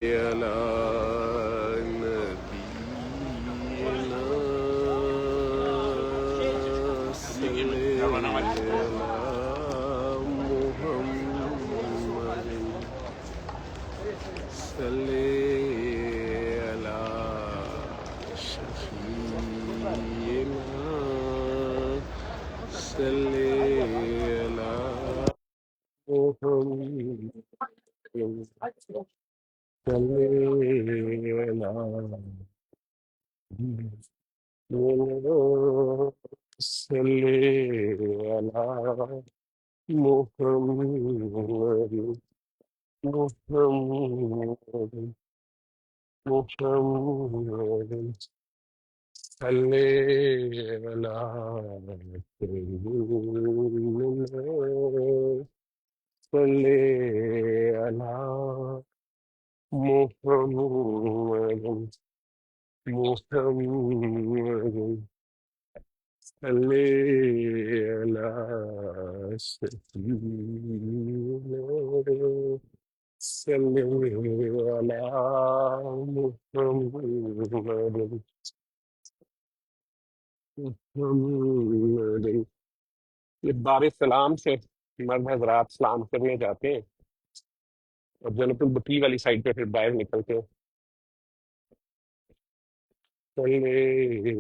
على نبينا صل على محمد صل على شفينا صل على محمد صل على محمد محمد محمد صل على سيدنا صل على محمد محمد صل على سيدنا صل على محمد محمد. یہ بار سلام سے مرد حضرات سلام کرنے جاتے ہیں اور جنت البقیع والی سائڈ پہ پھر باہر نکلتے ہیں.